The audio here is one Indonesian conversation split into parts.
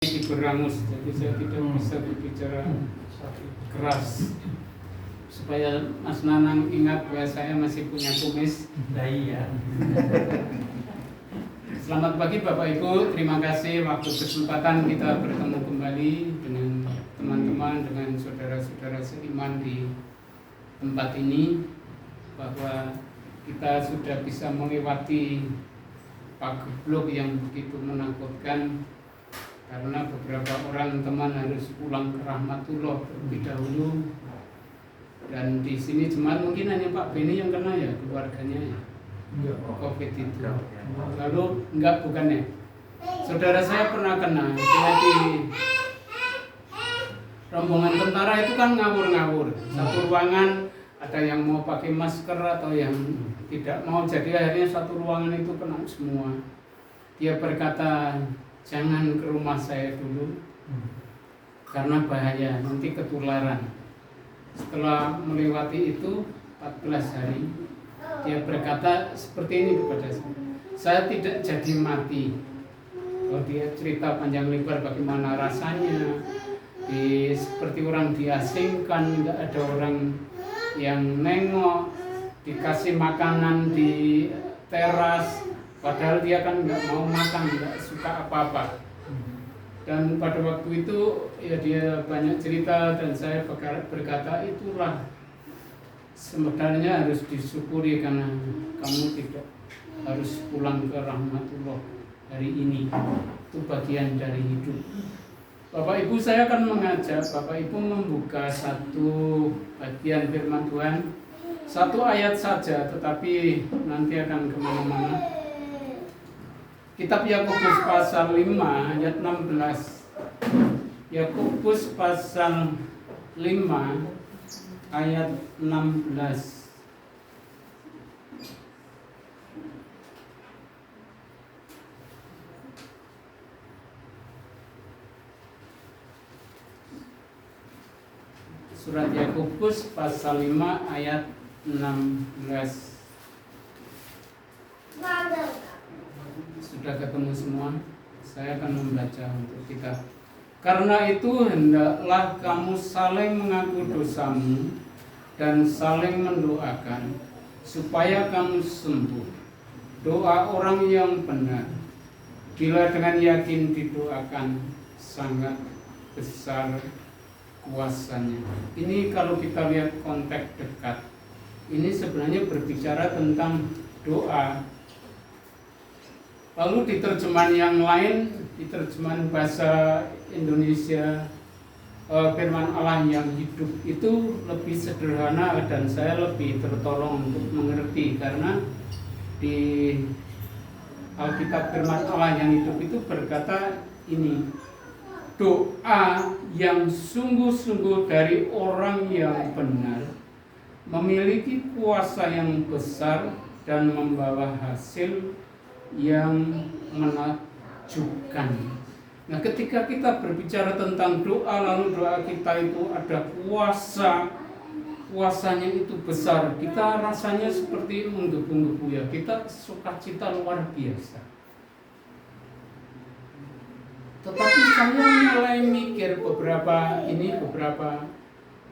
Di berangus, jadi saya tidak bisa berbicara keras supaya Mas Nanang ingat bahwa saya masih punya kumis. Iya. Selamat pagi Bapak Ibu, terima kasih waktu kesempatan kita bertemu kembali dengan teman-teman, dengan saudara-saudara seiman di tempat ini, bahwa kita sudah bisa melewati pagebluk yang begitu menakutkan, karena beberapa orang teman harus pulang ke Rahmatullah terlebih dahulu. Dan di sini jemaat mungkin hanya Pak Beni yang kena ya, keluarganya ya, COVID itu. Lalu enggak, bukannya saudara saya pernah kena. Dia di rombongan tentara itu kan ngawur-ngawur, satu ruangan ada yang mau pakai masker atau yang tidak mau, jadi akhirnya satu ruangan itu kena semua. Dia berkata, jangan ke rumah saya dulu karena bahaya, nanti ketularan. Setelah melewati itu 14 hari, dia berkata seperti ini kepada saya tidak jadi mati. Kalau dia cerita panjang lebar bagaimana rasanya, seperti orang diasingkan, nggak ada orang yang nengok, dikasih makanan di teras, padahal dia kan nggak mau makan, nggak suka apa-apa. Dan pada waktu itu ya dia banyak cerita, dan saya berkata itulah sebenarnya harus disyukuri, karena kamu tidak harus pulang ke Rahmatullah hari ini. Itu bagian dari hidup. Bapak Ibu, saya akan mengajak Bapak Ibu membuka satu bagian firman Tuhan, satu ayat saja, tetapi nanti akan kemana-mana. Kitab Yakobus pasal 5 ayat 16. Yakobus pasal 5 ayat 16. Surat Yakobus pasal 5 ayat 16. Sudah ketemu semua? Saya akan membaca untuk kita. Karena itu hendaklah kamu saling mengaku dosamu dan saling mendoakan supaya kamu sembuh. Doa orang yang benar, bila dengan yakin didoakan, sangat besar kuasanya. Ini kalau kita lihat konteks dekat, ini sebenarnya berbicara tentang doa. Lalu di terjemahan yang lain, di terjemahan bahasa Indonesia, firman Allah yang hidup itu lebih sederhana, dan saya lebih tertolong untuk mengerti, karena di Alkitab firman Allah yang hidup itu berkata ini, doa yang sungguh-sungguh dari orang yang benar memiliki kuasa yang besar dan membawa hasil yang menakjubkan. Nah, ketika kita berbicara tentang doa, lalu doa kita itu ada kuasanya itu besar, kita rasanya seperti menggebu-gebu ya, kita sukacita luar biasa. Tetapi saya mulai mikir beberapa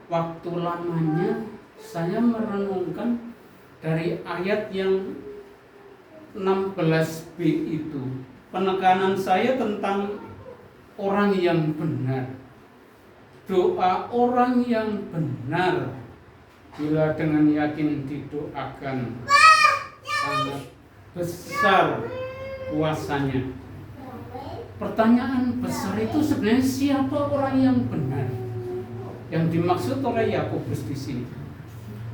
waktu lamanya, saya merenungkan dari ayat yang 16b itu, penekanan saya tentang orang yang benar. Doa orang yang benar, bila dengan yakin didoakan, sangat besar kuasanya. Pertanyaan besar itu sebenarnya siapa orang yang benar yang dimaksud oleh Yakobus di sini?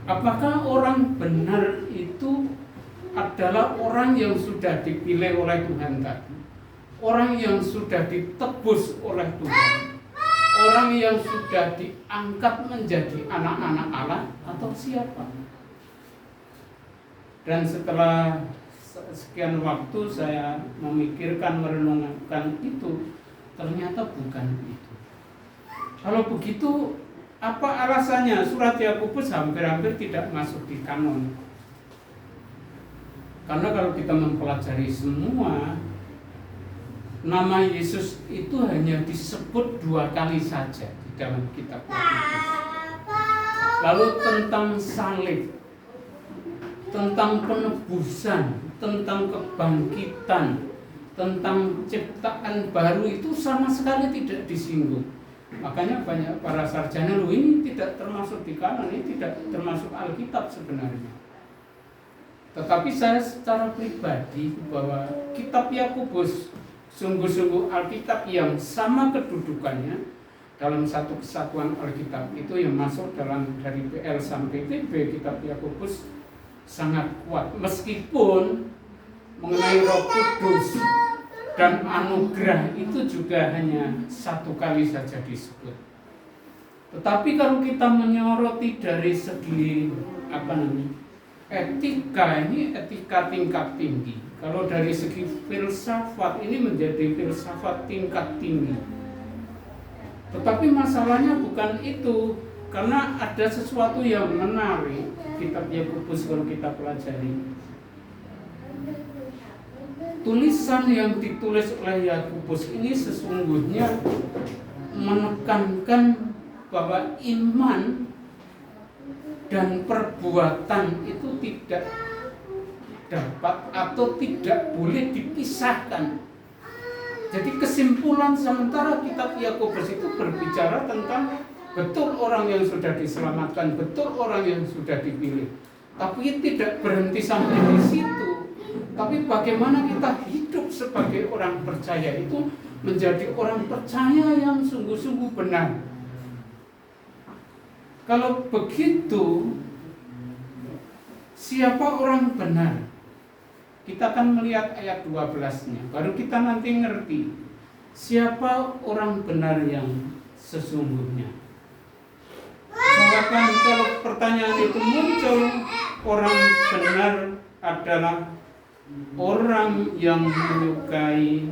Apakah orang benar itu adalah orang yang sudah dipilih oleh Tuhan tadi, orang yang sudah ditebus oleh Tuhan, orang yang sudah diangkat menjadi anak-anak Allah, atau siapa? Dan setelah sekian waktu saya memikirkan, merenungkan itu, ternyata bukan itu. Kalau begitu, apa alasannya surat Yakobus hampir-hampir tidak masuk di kanon? Karena kalau kita mempelajari semua nama Yesus itu hanya disebut 2 kali saja di dalam kitab Yakobus. Lalu tentang salib, tentang penebusan, tentang kebangkitan, tentang ciptaan baru itu sama sekali tidak disinggung. Makanya banyak para sarjana, ini tidak termasuk di kanon, ini tidak termasuk Alkitab sebenarnya. Tetapi saya secara pribadi bahwa kitab Yakobus sungguh-sungguh Alkitab yang sama kedudukannya dalam satu kesatuan Alkitab itu yang masuk dalam dari PL sampai TB. Kitab Yakobus sangat kuat meskipun mengenai Roh Kudus dan anugerah itu juga hanya 1 kali saja disebut. Tetapi kalau kita menyoroti dari segi etika, ini etika tingkat tinggi. Kalau dari segi filsafat ini menjadi filsafat tingkat tinggi. Tetapi masalahnya bukan itu, karena ada sesuatu yang menarik kitab Yakobus kalau kita pelajari. Tulisan yang ditulis oleh Yakobus ini sesungguhnya menekankan bahwa iman dan perbuatan itu tidak dapat atau tidak boleh dipisahkan. Jadi kesimpulan sementara kitab Yakobus itu berbicara tentang betul orang yang sudah diselamatkan, betul orang yang sudah dipilih. Tapi tidak berhenti sampai di situ. Tapi bagaimana kita hidup sebagai orang percaya itu menjadi orang percaya yang sungguh-sungguh benar. Kalau begitu, siapa orang benar? Kita akan melihat ayat 12-nya. Baru kita nanti ngerti siapa orang benar yang sesungguhnya. Jawaban kalau pertanyaan itu muncul, orang benar adalah orang yang menyukai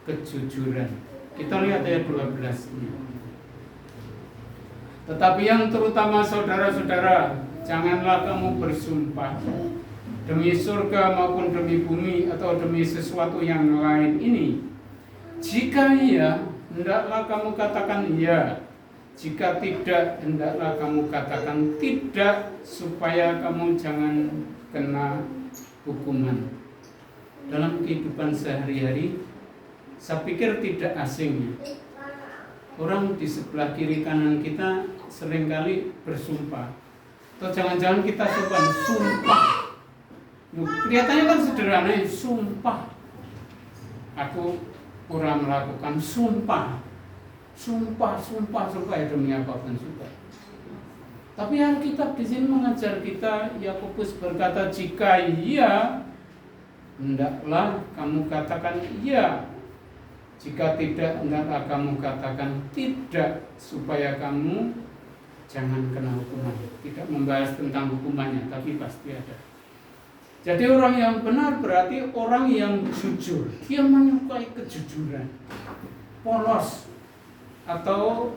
kejujuran. Kita lihat ayat 12-nya. Tetapi yang terutama saudara-saudara, janganlah kamu bersumpah demi surga maupun demi bumi atau demi sesuatu yang lain ini. Jika iya, hendaklah kamu katakan iya. Jika tidak, hendaklah kamu katakan tidak, supaya kamu jangan kena hukuman. Dalam kehidupan sehari-hari, saya pikir tidak asing. Orang di sebelah kiri kanan kita seringkali bersumpah. Atau jangan-jangan kita sumpah. Kelihatannya kan sederhana, sumpah. Aku kurang melakukan sumpah ya demi apapun juga. Tapi Alkitab di sini mengajar kita, Yakobus berkata, jika iya, hendaklah kamu katakan iya. Jika tidak, hendaklah kamu katakan tidak, supaya kamu jangan kena hukuman. Tidak membahas tentang hukumannya, tapi pasti ada. Jadi orang yang benar berarti orang yang jujur. Dia menyukai kejujuran, polos, atau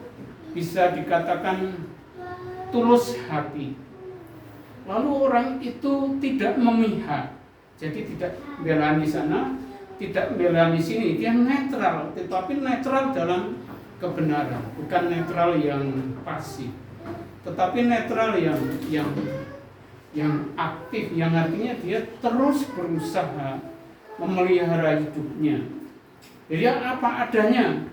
bisa dikatakan tulus hati. Lalu orang itu tidak memihak. Jadi tidak belani sana, tidak belani sini. Dia netral, tetapi netral dalam kebenaran, bukan netral yang pasif, tetapi netral yang aktif, yang artinya dia terus berusaha memelihara hidupnya. Jadi apa adanya,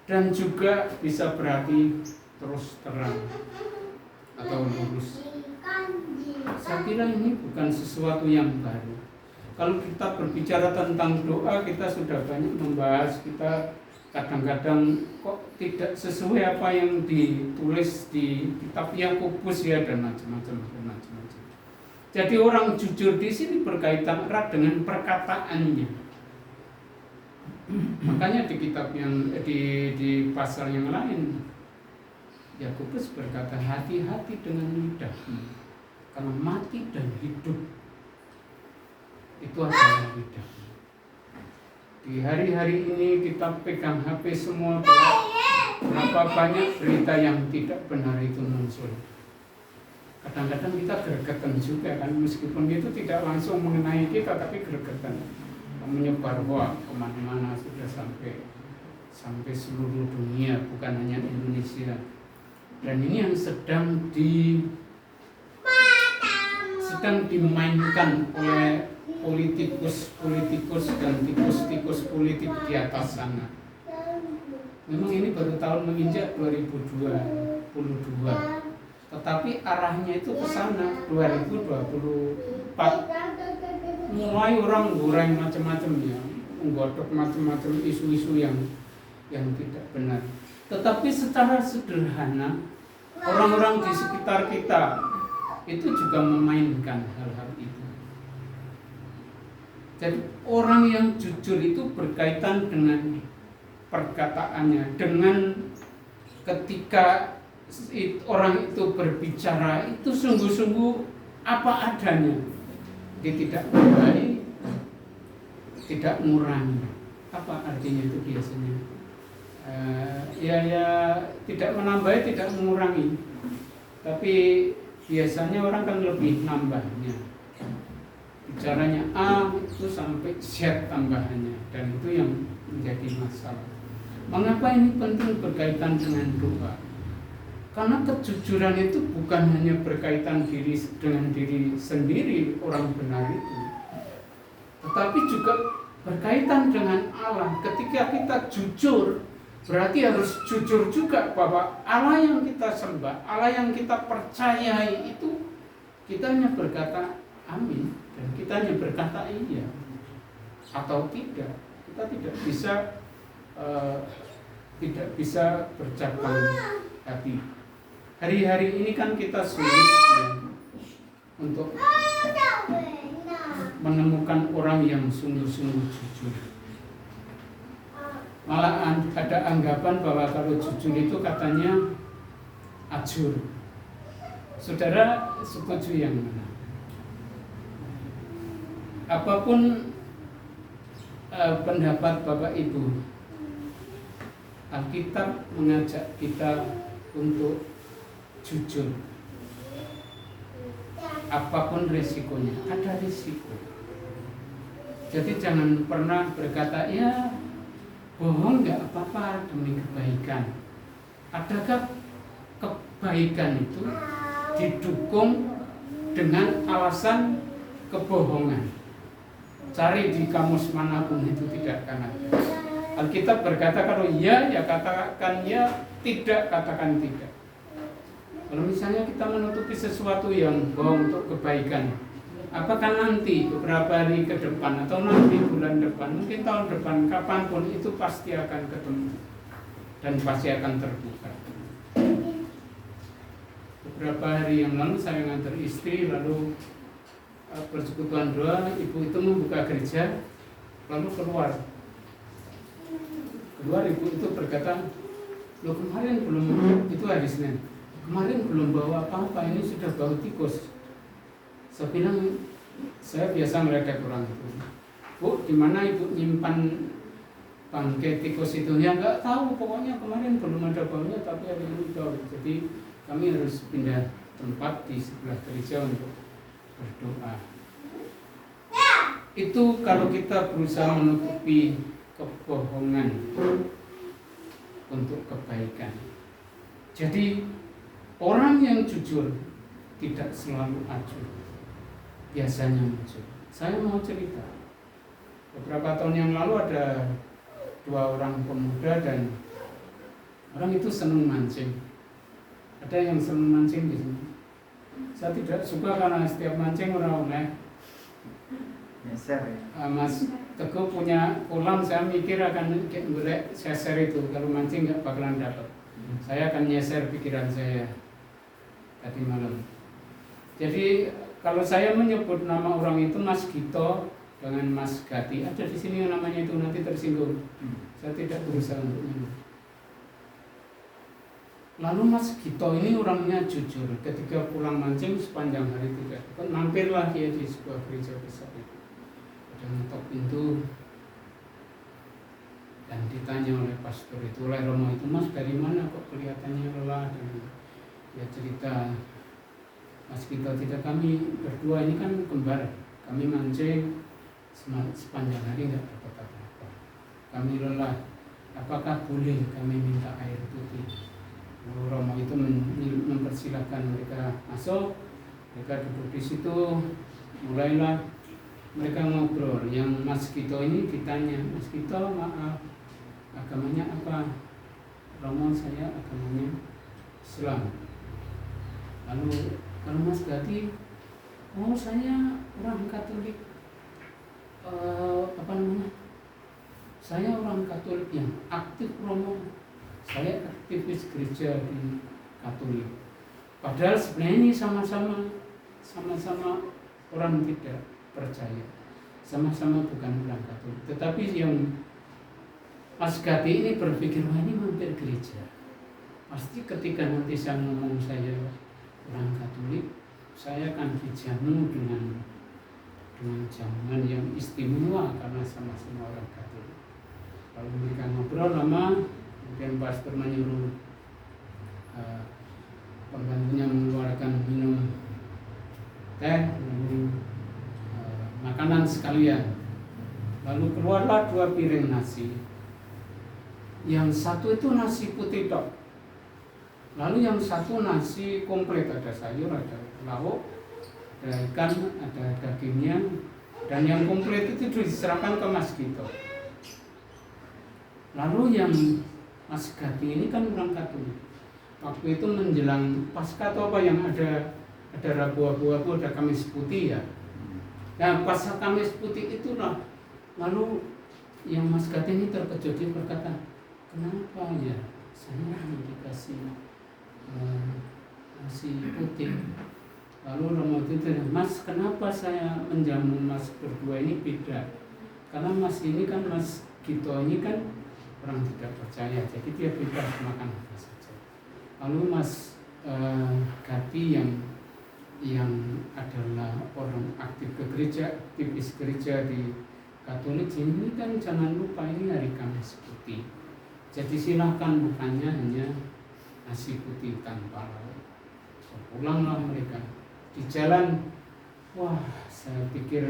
dan juga bisa berarti terus terang atau lurus. Saya kira ini bukan sesuatu yang baru. Kalau kita berbicara tentang doa, kita sudah banyak membahas. Kita kadang-kadang kok tidak sesuai apa yang ditulis di kitab Yakobus ya, dan macam-macam. Jadi orang jujur di sini berkaitan erat dengan perkataannya. Makanya di kitab yang di pasal yang lain, Yakobus berkata, hati-hati dengan lidahmu, karena mati dan hidup itu adalah lidah. Di hari-hari ini kita pegang HP semua, berapa banyak berita yang tidak benar itu muncul. Kadang-kadang kita gregetan juga kan, meskipun itu tidak langsung mengenai kita, tapi gregetan. menyebar hoax kemana-mana, sudah sampai seluruh dunia, bukan hanya Indonesia. Dan ini yang sedang dimainkan oleh politikus dan tikus politik di atas sana. Memang ini baru tahun menginjak 2022, tetapi arahnya itu ke sana 2024. Mulai orang goreng macam-macam ya, menggodok macam-macam isu-isu yang tidak benar. Tetapi secara sederhana orang-orang di sekitar kita itu juga memainkan hal-hal itu. Jadi orang yang jujur itu berkaitan dengan perkataannya, dengan ketika orang itu berbicara itu sungguh-sungguh apa adanya. Dia tidak menambahi, tidak mengurangi. Apa artinya itu biasanya? Ya tidak menambahi, tidak mengurangi. Tapi biasanya orang kan lebih nambahnya. Bicaranya A itu sampai Z tambahannya, dan itu yang menjadi masalah. Mengapa ini penting berkaitan dengan doa? Karena kejujuran itu bukan hanya berkaitan dengan diri sendiri orang benar itu, tetapi juga berkaitan dengan Allah. Ketika kita jujur, berarti harus jujur juga bahwa Allah yang kita sembah, Allah yang kita percayai itu, kita hanya berkata amin, dan kita hanya berkata iya atau tidak. Kita tidak bisa bercabang hati. Hari-hari ini kan kita sulit ya, untuk menemukan orang yang sungguh-sungguh jujur. Malah ada anggapan bahwa kalau jujur itu katanya ajur. Saudara setuju yang mana? Apapun pendapat Bapak Ibu, Alkitab mengajak kita untuk jujur. Apapun risikonya, ada risiko. Jadi jangan pernah berkata, ya bohong nggak apa-apa demi kebaikan. Adakah kebaikan itu didukung dengan alasan kebohongan? Cari di kamus manapun itu tidak akan ada. Alkitab berkata kalau ya, ya katakan ya, tidak katakan tidak. Kalau misalnya kita menutupi sesuatu yang bohong untuk kebaikan, apakah nanti beberapa hari ke depan atau nanti bulan depan, mungkin tahun depan, kapanpun itu pasti akan ketemu dan pasti akan terbuka. Beberapa hari yang lalu saya ngantar istri, lalu persekutuan doa, ibu itu membuka gereja, lalu keluar ibu itu berkata, lo kemarin belum, itu hari Senin, kemarin belum bawa apa-apa, ini sudah bau tikus. Saya bilang, saya biasa meledek orang itu, Bu, di mana ibu nyimpan bangkai tikus itu? Ya nggak tahu, pokoknya kemarin belum ada baunya, tapi hari ini bau. Jadi kami harus pindah tempat di sebelah gereja untuk berdoa. Itu kalau kita berusaha menutupi kebohongan untuk kebaikan. Jadi orang yang jujur tidak selalu ajur, biasanya jujur. Saya mau cerita, beberapa tahun yang lalu ada 2 orang pemuda dan orang itu senang mancing. Ada yang senang mancing di sini. Saya tidak suka karena setiap mancing orang oleh. Mas Teguh punya kolam, saya mikir akan boleh share itu. Kalau mancing nggak bakalan dapat. Saya akan nyeser pikiran saya tadi malam. Jadi kalau saya menyebut nama orang itu Mas Gito dengan Mas Gati, ada di sini yang namanya itu nanti tersinggung. Saya tidak berusaha untuk menyebut. Lalu Mas Gito ini orangnya jujur. Ketika pulang mancing sepanjang hari tidak dapat, mampirlah dia di sebuah gereja besar itu. Dan mengetok pintu dan ditanya oleh pastor itu, oleh Romo itu, Mas dari mana kok kelihatannya lelah? Dan dia cerita, Mas Gito, tidak, kami berdua ini kan kembar, kami mancing sepanjang hari nggak dapat apa-apa. Kami lelah, apakah boleh kami minta air putih? Romo itu mempersilahkan mereka masuk, mereka duduk di situ, mulailah mereka ngobrol. Yang Mas Kito ini ditanya, Mas Kito maaf, agamanya apa? Romo, saya agamanya Islam. Lalu kalau Mas Gati, oh saya orang Katolik, saya orang Katolik yang aktif Romo, saya aktivis gereja di Katolik. Padahal sebenarnya ini sama-sama orang tidak percaya, sama-sama bukan orang Katolik. Tetapi yang Mas Gati ini berpikir, wah ini mampir gereja. Pasti ketika nanti saya ngomong saya orang Katolik, saya akan dijamu dengan jamuan yang istimewa karena sama-sama orang Katolik. Lalu mereka ngobrol lama, kemudian pastor menyuruh pembantunya mengeluarkan minum teh, makanan sekalian. Lalu keluarlah 2 piring nasi. Yang satu itu nasi putih tok. Lalu yang satu nasi komplit, ada sayur, ada lauk, ada ikan, ada dagingnya, dan yang komplit itu diserahkan ke Mas Gito. Lalu yang Mas Gati ini kan orang Katolik. Waktu itu menjelang Paskah atau apa yang ada Rabu-Abu, ada Kamis Putih ya. Nah pas Kamis Putih itulah, lalu yang Mas Gati ini terkejut, dia berkata, kenapa ya saya dikasih nasi putih? Lalu Romo itu tanya, Mas kenapa saya menjamu Mas berdua ini beda? Karena Mas ini kan, Mas Gito ini kan orang tidak percaya, jadi dia bebas makan apa saja. Lalu Mas Gati yang adalah orang aktif ke gereja, aktivis gereja di Katolik ini kan jangan lupa ini hari Kamis Putih. Jadi silahkan bukannya hanya nasi putih tanpa lauk. Pulanglah mereka. Di jalan, wah saya pikir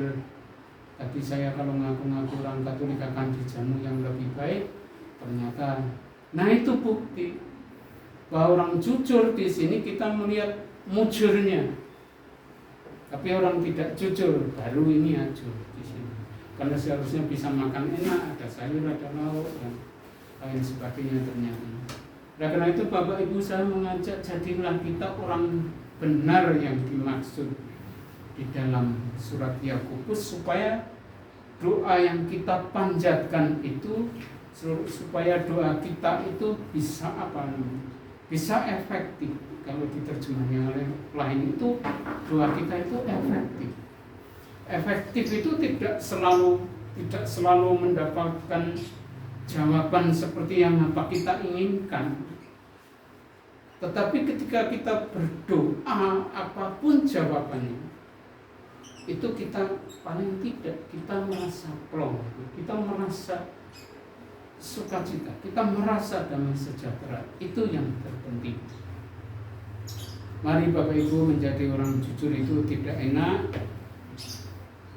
tadi saya kalau ngaku-ngaku orang Katolik akan dijamu yang lebih baik. Ternyata, nah itu bukti bahwa orang jujur di sini kita melihat mujurnya. Tapi orang tidak jujur, baru ini ajur di sini. Karena seharusnya bisa makan enak, ada sayur, ada lauk, dan lain sebagainya ternyata. Nah, karena itu Bapak Ibu saya mengajak, jadilah kita orang benar yang dimaksud di dalam surat Yakobus, supaya doa yang kita panjatkan itu, supaya doa kita itu bisa bisa efektif. Kalau diterjemahnya lain itu, doa kita itu efektif. Efektif itu tidak selalu mendapatkan jawaban seperti yang apa kita inginkan. Tetapi ketika kita berdoa, apapun jawabannya, itu kita paling tidak kita merasa plong, kita merasa sukacita, kita merasa damai sejahtera. Itu yang terpenting. Mari Bapak Ibu, menjadi orang jujur itu tidak enak.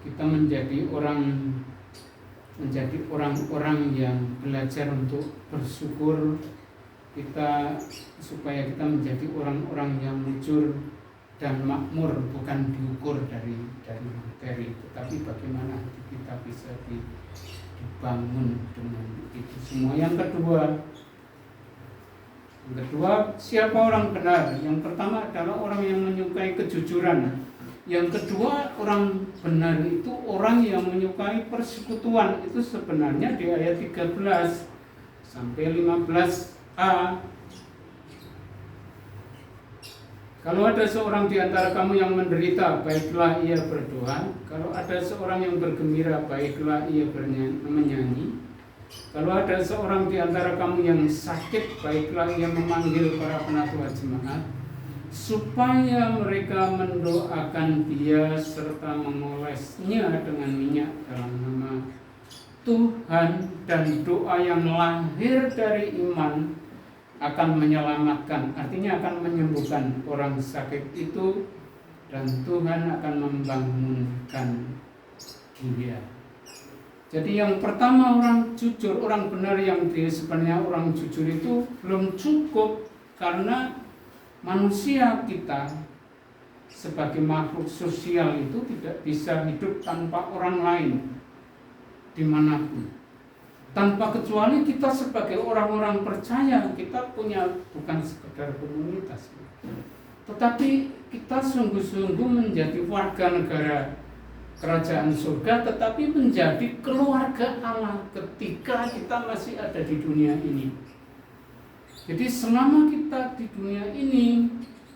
Kita menjadi orang-orang yang belajar untuk bersyukur. Supaya kita menjadi orang-orang yang jujur dan makmur, bukan diukur dari materi, tetapi bagaimana hati kita bisa dibangun dengan itu semua. Yang kedua, siapa orang benar? Yang pertama adalah orang yang menyukai kejujuran. Yang kedua, orang benar itu orang yang menyukai persekutuan. Itu sebenarnya di ayat 13 sampai 15a. Kalau ada seorang di antara kamu yang menderita, baiklah ia berdoa. Kalau ada seorang yang bergembira, baiklah ia menyanyi. Kalau ada seorang di antara kamu yang sakit, baiklah ia memanggil para penatua jemaat, supaya mereka mendoakan dia serta mengolesnya dengan minyak dalam nama Tuhan, dan doa yang lahir dari iman akan menyelamatkan, artinya akan menyembuhkan orang sakit itu, dan Tuhan akan membangunkan dia. Jadi yang pertama orang jujur, orang benar yang sebenarnya orang jujur itu belum cukup, karena manusia kita sebagai makhluk sosial itu tidak bisa hidup tanpa orang lain dimanapun. Tanpa kecuali kita sebagai orang-orang percaya, kita punya bukan sekedar komunitas, tetapi kita sungguh-sungguh menjadi warga negara kerajaan surga, tetapi menjadi keluarga Allah ketika kita masih ada di dunia ini. Jadi selama kita di dunia ini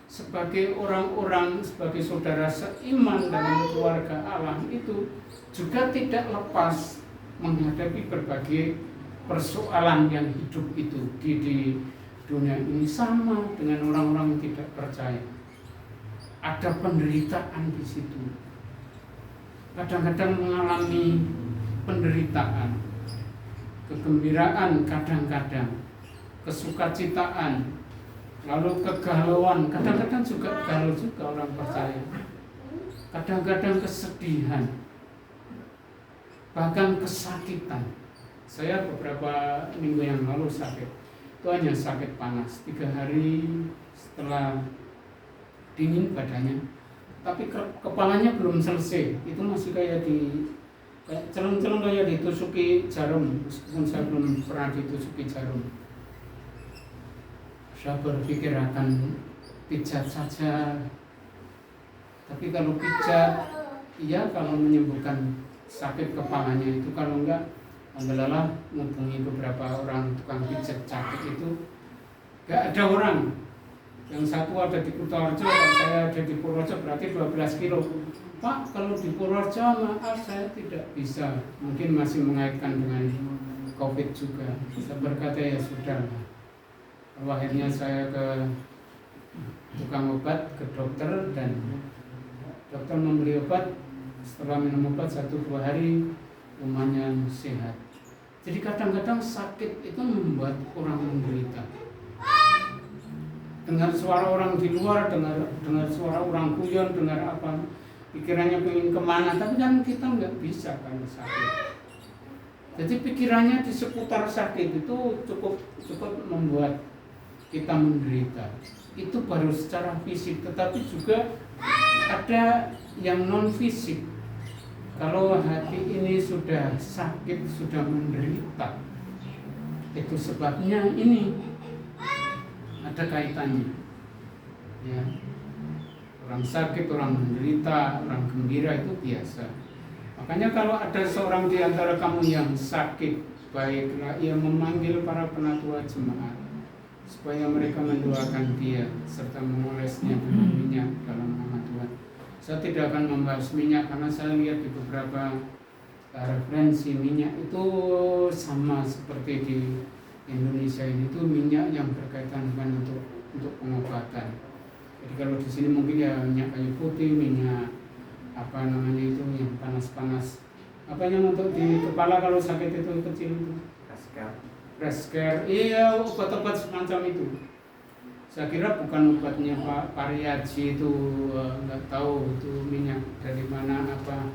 sebagai orang-orang, sebagai saudara seiman dalam keluarga Allah itu juga tidak lepas menghadapi berbagai persoalan yang hidup itu di dunia ini, sama dengan orang-orang yang tidak percaya. Ada penderitaan di situ. Kadang-kadang mengalami penderitaan, kegembiraan kadang-kadang, kesukacitaan, lalu kegalauan, kadang-kadang juga galau juga orang percaya. Kadang-kadang kesedihan, bahkan kesakitan. Saya beberapa minggu yang lalu sakit, itu hanya sakit panas, 3 hari setelah dingin badannya, tapi kepalanya belum selesai, itu masih kayak celeng-celeng kayak ditusuki jarum, meskipun saya belum pernah ditusuki jarum. Saya berpikir akan pijat saja, tapi kalau pijat, iya kalau menyembuhkan sakit kepalanya itu, kalau enggak, alhamdulillah menghubungi beberapa orang tukang pijat sakit itu, enggak ada orang. Yang satu ada di Kutoarjo, saya ada di Purworejo, berarti 12 kilo. Pak, kalau di Purworejo maaf saya tidak bisa, mungkin masih mengaitkan dengan COVID juga. Saya berkata ya sudah. Lalu akhirnya saya ke tukang obat, ke dokter, dan dokter memberi obat. Setelah minum obat 1-2 hari lumayan sehat. Jadi kadang-kadang sakit itu membuat orang menderita. Dengar suara orang di luar, dengar suara orang guyon, dengar apa, pikirannya pengen kemana, tapi kan kita nggak bisa karena sakit. Jadi pikirannya di seputar sakit itu cukup membuat kita menderita. Itu baru secara fisik, tetapi juga ada yang non fisik. Kalau hati ini sudah sakit, sudah menderita, itu sebabnya ini ada kaitannya. Ya. Orang sakit, orang menderita, orang gembira itu biasa. Makanya kalau ada seorang di antara kamu yang sakit, baiklah ia memanggil para penatua jemaat supaya mereka mendoakan dia serta mengolesnya dengan minyak dalam nama Tuhan. Saya tidak akan membahas minyak karena saya lihat di beberapa referensi minyak itu sama seperti di Indonesia ini, tuh minyak yang berkaitan dengan untuk pengobatan. Jadi kalau di sini mungkin ya minyak kayu putih, minyak apa namanya itu yang panas-panas. Apa yang untuk di kepala kalau sakit itu kecil itu? Resker. Iya, obat-obat semacam itu. Saya kira bukan obatnya Pak Pariaji itu, nggak tahu itu minyak dari mana apa,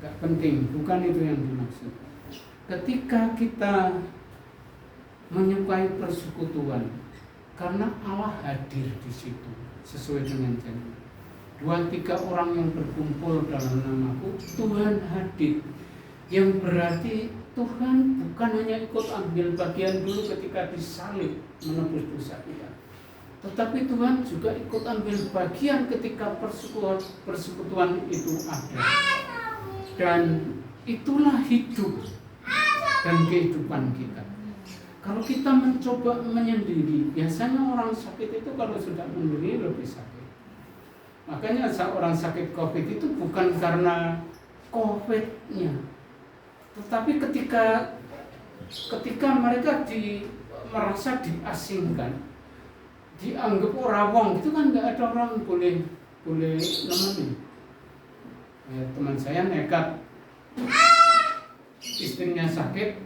nggak penting. Bukan itu yang dimaksud. Ketika kita menyukai persekutuan, karena Allah hadir di situ sesuai dengan janji. 2-3 orang yang berkumpul dalam namaku, Tuhan hadir. Yang berarti Tuhan bukan hanya ikut ambil bagian dulu ketika disalib menebus dosa kita, tetapi Tuhan juga ikut ambil bagian ketika persekutuan itu ada. Dan itulah hidup dan kehidupan kita. Kalau kita mencoba menyendiri, biasanya orang sakit itu kalau sudah menyendiri lebih sakit. Makanya orang sakit COVID itu bukan karena COVID-nya, tetapi ketika mereka merasa diasingkan, dianggap orang itu kan nggak ada orang boleh namanya. Ya, teman saya nekat, istrinya sakit.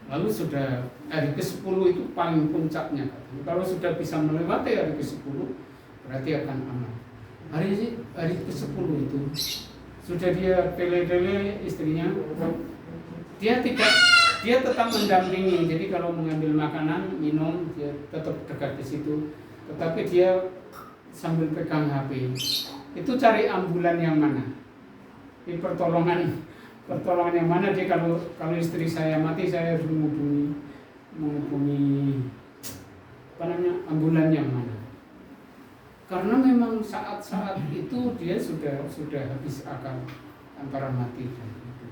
Lalu sudah hari ke-10 itu paling puncaknya. Kalau sudah bisa melewati hari ke-10 berarti akan aman. Hari ke-10 itu sudah dia tele-tele istrinya, dia tetap mendampingi. Jadi kalau mengambil makanan, minum, dia tetap dekat di situ. Tetapi dia sambil pegang HP. Itu cari ambulan yang mana? Ini pertolongan yang mana? Dia kalau istri saya mati, saya harus menghubungi ambulan yang mana? Karena memang saat-saat itu dia sudah habis akal antara mati dan hidup.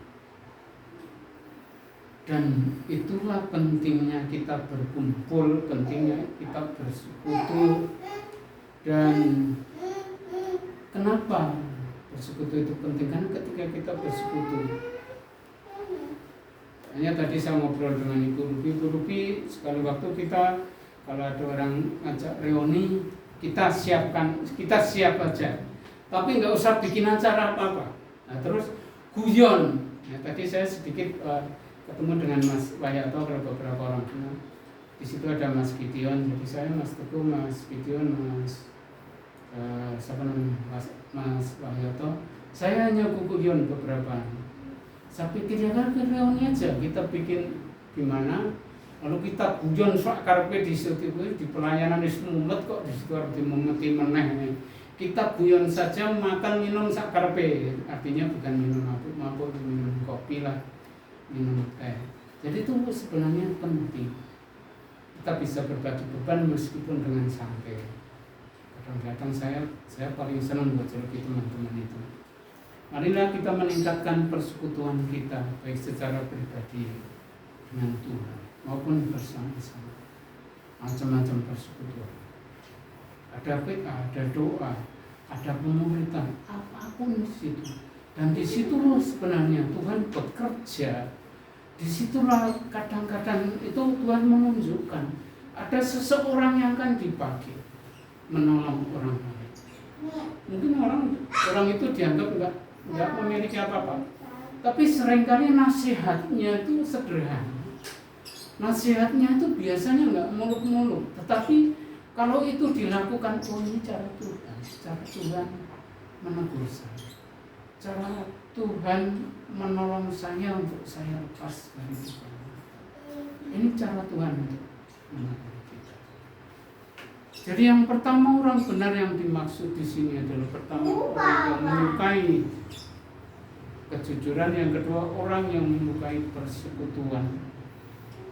Dan itulah pentingnya kita berkumpul, pentingnya kita bersekutu. Dan kenapa bersekutu itu penting? Karena ketika kita bersekutu, hanya tadi saya ngobrol dengan Ibu Rupi, sekali waktu kita kalau ada orang ngajak reuni, kita siap aja, tapi nggak usah bikin acara apa-apa. Nah, terus guyon. Nah, tadi saya sedikit ketemu dengan Mas Wayato, beberapa orang. Nah, di situ ada Mas Gideon, jadi saya Mas Teguh, Mas Gideon, Mas Wayato. Saya hanya guyon beberapa. Saya pikir ya kan reuni aja, kita bikin gimana? Lalu kita guyon sak karepe di situ di pelayanan wis mumet kok di situ arep dimemeti meneh. Kita guyon saja, makan minum sak karepe. Artinya bukan minum mabuk, minum kopi lah, minum teh. Jadi itu sebenarnya penting. Kita bisa berbagi beban meskipun dengan santai. Kadang-kadang saya paling senang buat cerita teman-teman itu. Marilah kita meningkatkan persekutuan kita baik secara pribadi dengan Tuhan maupun bersama-sama. Macam-macam persekutuan. Ada PK, ada doa, ada pemuritan, apapun di situ. Dan di situlah sebenarnya Tuhan bekerja. Di situlah kadang-kadang itu Tuhan menunjukkan ada seseorang yang akan dipakai menolong orang lain. Mungkin orang itu dianggap enggak memiliki apa-apa. Tapi seringkali nasihatnya itu sederhana. Nasihatnya itu biasanya enggak muluk-muluk, tetapi kalau itu dilakukan, oh ini cara Tuhan menegur saya, cara Tuhan menolong saya untuk saya lepas dari itu. Ini cara Tuhan untuk menegur kita. Jadi yang pertama orang benar yang dimaksud di sini adalah pertama orang yang menyukai kejujuran, yang kedua orang yang menyukai persekutuan.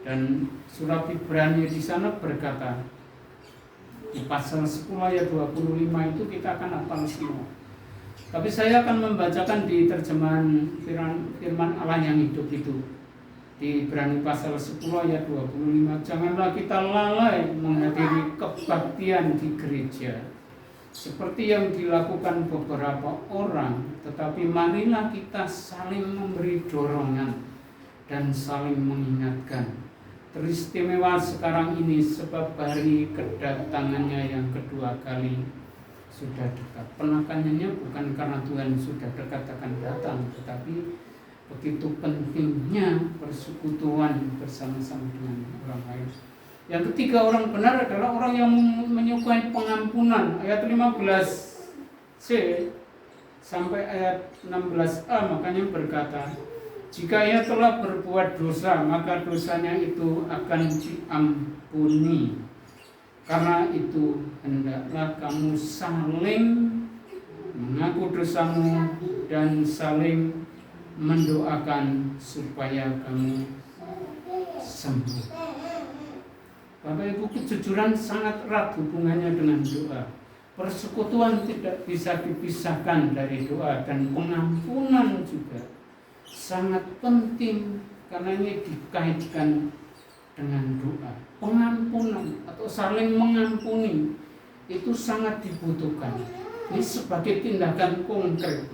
Dan surat Ibrani di sana berkata di pasal 10 ayat 25 itu kita akan hafal semua. Tapi saya akan membacakan di terjemahan firman Allah yang hidup itu. Di Ibrani pasal 10 ayat 25, janganlah kita lalai menghadiri kebaktian di gereja seperti yang dilakukan beberapa orang, tetapi marilah kita saling memberi dorongan dan saling mengingatkan. Teristimewa sekarang ini sebab hari kedatangannya yang kedua kali sudah dekat. Penekanannya bukan karena Tuhan sudah dekat akan datang, tetapi begitu pentingnya persekutuan bersama-sama dengan orang lain. Yang ketiga orang benar adalah orang yang menyukai pengampunan. Ayat 15c sampai ayat 16a makanya berkata, jika ia telah berbuat dosa, maka dosanya itu akan diampuni. Karena itu hendaklah kamu saling mengaku dosamu dan saling mendoakan supaya kamu sembuh. Bapak Ibu, kejujuran sangat erat hubungannya dengan doa. Persekutuan tidak bisa dipisahkan dari doa, dan pengampunan juga sangat penting karena ini dikaitkan dengan doa. Pengampunan atau saling mengampuni itu sangat dibutuhkan. Ini sebagai tindakan konkret,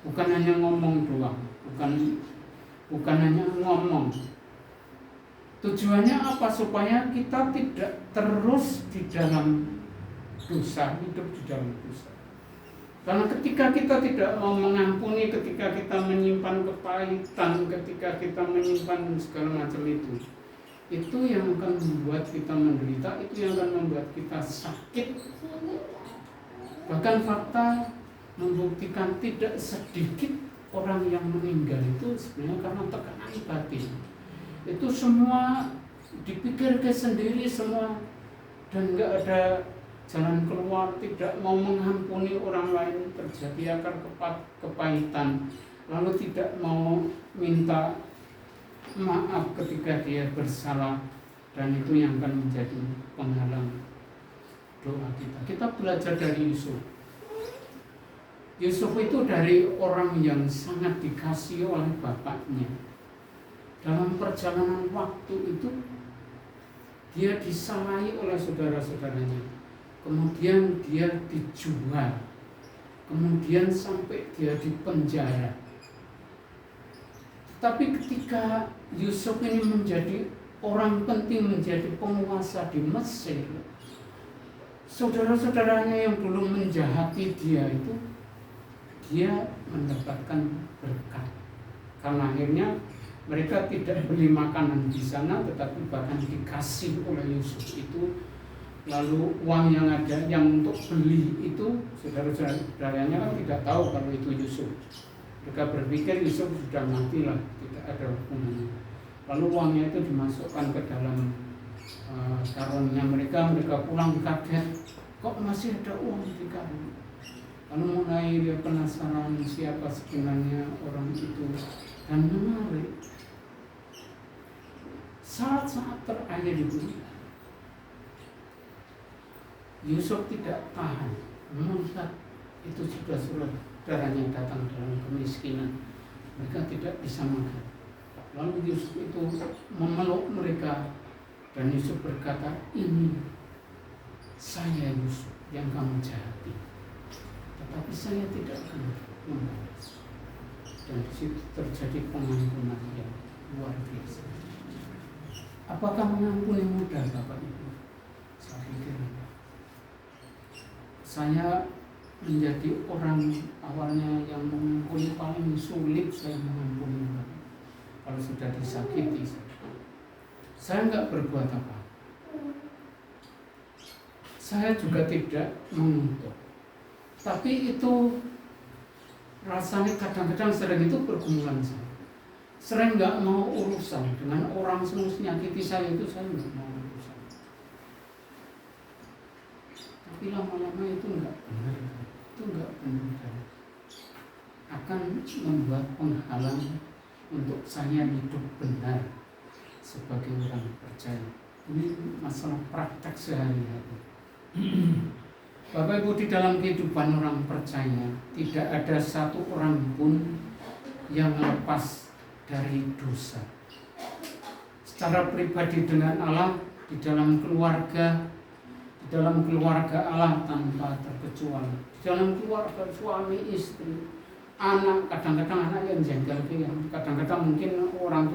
bukan hanya ngomong doang, bukan hanya ngomong. Tujuannya apa? Supaya kita tidak terus di dalam dosa, hidup di dalam dosa. Karena ketika kita tidak mau mengampuni, ketika kita menyimpan kepahitan, ketika kita menyimpan segala macam itu yang akan membuat kita menderita, itu yang akan membuat kita sakit. Bahkan fakta membuktikan tidak sedikit orang yang meninggal itu sebenarnya karena tekanan batin. Itu semua dipikirkan sendiri semua, dan nggak ada jalan keluar, tidak mau mengampuni orang lain, terjadi akar kepahitan, lalu tidak mau minta maaf ketika dia bersalah, dan itu yang akan menjadi penghalang doa kita. Kita belajar dari Yusuf. Yusuf itu dari orang yang sangat dikasihi oleh bapaknya. Dalam perjalanan waktu itu dia disalahi oleh saudara-saudaranya, kemudian dia dijual, kemudian sampai dia dipenjara. Tapi ketika Yusuf ini menjadi orang penting, menjadi penguasa di Mesir, saudara-saudaranya yang dulu menjahati dia itu, dia mendapatkan berkat. Karena akhirnya mereka tidak beli makanan di sana, tetapi bahkan dikasih oleh Yusuf itu. Lalu uang yang ada yang untuk beli itu, saudara-saudaranya kan tidak tahu kalau itu Yusuf. Mereka berpikir Yusuf sudah mati lah, tidak ada hubungannya. Lalu uangnya itu dimasukkan ke dalam karungnya mereka pulang kaget, kok masih ada uang di karung. Lalu mulai dia penasaran siapa sebenarnya orang itu, dan menarik. Saat-saat terakhir itu Yusuf tidak tahan melihat itu sudah saudaranya datang dalam kemiskinan, mereka tidak bisa makan. Lalu Yusuf itu memeluk mereka, dan Yusuf berkata, ini saya Yusuf yang kamu jahati, tetapi saya tidak akan membalas. Dan di situ terjadi pengampunan yang luar biasa. Apakah mengampuni mudah, Bapak Ibu? Saya pikir saya menjadi orang awalnya yang mengampuni, paling sulit saya mengampuni orang. Kalau sudah disakiti, saya nggak berbuat apa. Saya juga tidak mengutuk. Tapi itu rasanya kadang-kadang sering itu pergumulan saya. Sering nggak mau urusan dengan orang yang menyakiti saya, itu saya nggak mau urusan. Tapi lama-lama itu nggak benar, akan membuat penghalang untuk saya hidup benar sebagai orang percaya. Ini masalah praktek sehari-hari. Bapak Ibu, di dalam kehidupan orang percaya tidak ada satu orang pun yang lepas dari dosa. Secara pribadi dengan Allah, di dalam keluarga Allah tanpa terkecuali, di dalam keluarga suami istri, anak, kadang-kadang anak yang jengkel, kadang-kadang mungkin orang tua